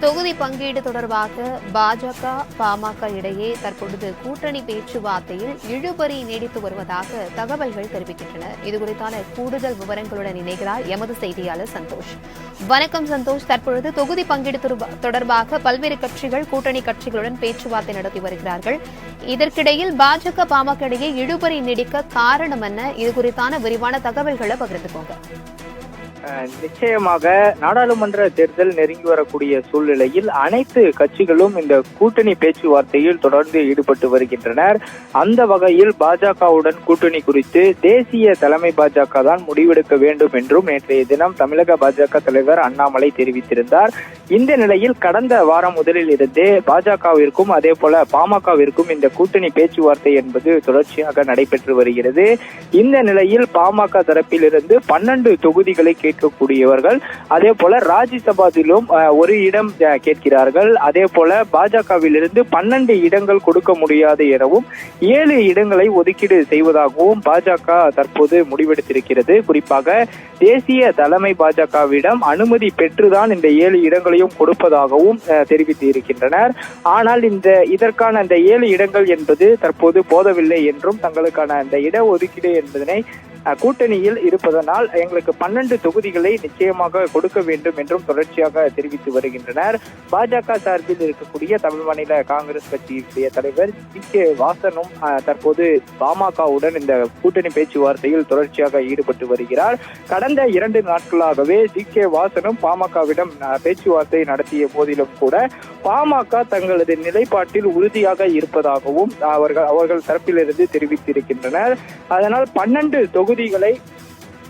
தொகுதி பங்கீடு தொடர்பாக பாஜக, பாமக இடையே தற்பொழுது கூட்டணி பேச்சுவார்த்தையில் இழுபறி நீடித்து வருவதாக தகவல்கள் தெரிவிக்கின்றன. இதுகுறித்தான கூடுதல் விவரங்களுடன் இணைகிறார் எமது செய்தியாளர் சந்தோஷ். வணக்கம் சந்தோஷ். தற்பொழுது தொகுதி பங்கீடு தொடர்பாக பல்வேறு கட்சிகள் கூட்டணி கட்சிகளுடன் பேச்சுவார்த்தை நடத்தி வருகிறார்கள். இதற்கிடையில் பாஜக, பாமக இடையே இழுபறி நீடிக்க காரணம் என்ன? இதுகுறித்தான விரிவான தகவல்களை பகிர்ந்துக்கோங்க. நிச்சயமாக நாடாளுமன்ற தேர்தல் நெருங்கி வரக்கூடிய சூழ்நிலையில் அனைத்து கட்சிகளும் இந்த கூட்டணி பேச்சுவார்த்தையில் தொடர்ந்து ஈடுபட்டு வருகின்றனர். அந்த வகையில் பாஜகவுடன் கூட்டணி குறித்து தேசிய தலைமை பாஜக தான் முடிவெடுக்க வேண்டும் என்றும் நேற்றைய தினம் தமிழக பாஜக தலைவர் அண்ணாமலை தெரிவித்திருந்தார். இந்த நிலையில் கடந்த வாரம் முதலில் இருந்தே பாஜகவிற்கும் அதே போல பாமகவிற்கும் இந்த கூட்டணி பேச்சுவார்த்தை என்பது தொடர்ச்சியாக நடைபெற்று வருகிறது. இந்த நிலையில் பாமக தரப்பிலிருந்து 12 தொகுதிகளை கேட்கக்கூடியவர்கள், அதே போல ராஜ்யசபாவிலும் ஒரு இடம் கேட்கிறார்கள். அதே போல பாஜகவிலிருந்து 12 இடங்கள் கொடுக்க முடியாது எனவும் 7 இடங்களை ஒதுக்கீடு செய்வதாகவும் பாஜக தற்போது முடிவெடுத்திருக்கிறது. குறிப்பாக தேசிய தலைமை பாஜகவிடம் அனுமதி பெற்றுதான் இந்த 7 இடங்களையும் கொடுப்பதாகவும் தெரிவித்து இருக்கின்றனர். ஆனால் இதற்கான அந்த 7 இடங்கள் என்பது தற்போது போதவில்லை என்றும் தங்களுக்கான அந்த இட ஒதுக்கீடு என்பதனை கூட்டணியில் இருப்பதனால் எங்களுக்கு 12 தொகுதிகளை நிச்சயமாக கொடுக்க வேண்டும் என்றும் தொடர்ச்சியாக தெரிவித்து வருகின்றனர். பாஜக சார்பில் இருக்கக்கூடிய தமிழ் மாநில காங்கிரஸ் கட்சியுடைய தலைவர் ஜி.கே. வாசனும் தற்போது பாமகவுடன் இந்த கூட்டணி பேச்சுவார்த்தையில் தொடர்ச்சியாக ஈடுபட்டு வருகிறார். கடந்த 2 நாட்களாகவே ஜி.கே. வாசனும் பாமகவிடம் பேச்சுவார்த்தை நடத்திய போதிலும் கூட பாமக தங்களது நிலைப்பாட்டில் உறுதியாக இருப்பதாகவும் அவர்கள் தரப்பிலிருந்து தெரிவித்திருக்கின்றனர். அதனால் 12 தொகுதிகளை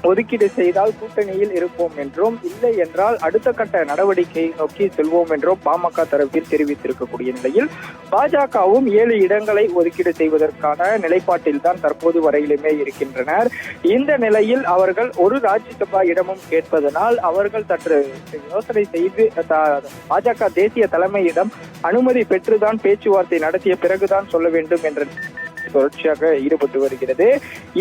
ஒதுக்கீடு செய்தால் கூட்டணியில் இருப்போம் என்றும், இல்லை என்றால் அடுத்த கட்ட நடவடிக்கை நோக்கி செல்வோம் என்றும் பாமக தரப்பில் தெரிவித்திருக்கக்கூடிய நிலையில் பாஜகவும் 7 இடங்களை ஒதுக்கீடு செய்வதற்கான நிலைப்பாட்டில் தான் தற்போது வரையிலுமே இருக்கின்றனர். இந்த நிலையில் அவர்கள் ஒரு ராஜ்யசபா இடமும் கேட்பதனால் அவர்கள் சற்று யோசனை செய்து பாஜக தேசிய தலைமையிடம் அனுமதி பெற்றுதான் பேச்சுவார்த்தை நடத்திய பிறகுதான் சொல்ல வேண்டும் என்ற தொடர்ச்சியாக ஈடுபட்டு வருகிறது.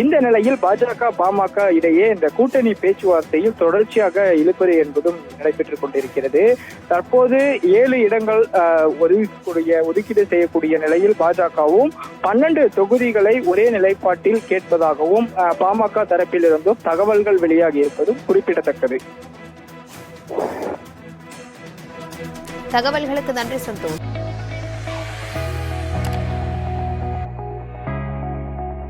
இந்த நிலையில் பாஜக, பாமக இடையே இந்த கூட்டணி பேச்சுவார்த்தையில் தொடர்ச்சியாக இழுபறி என்பதும் நடைபெற்றுக் கொண்டிருக்கிறது. தற்போது 7 இடங்கள் ஒதுக்கீடு செய்யக்கூடிய நிலையில் பாஜகவும் 12 தொகுதிகளை ஒரே நிலைப்பாட்டில் கேட்பதாகவும் பாமக தரப்பிலிருந்தும் தகவல்கள் வெளியாகி இருப்பதும் குறிப்பிடத்தக்கது. தகவல்களுக்கு நன்றி சந்தோஷ்.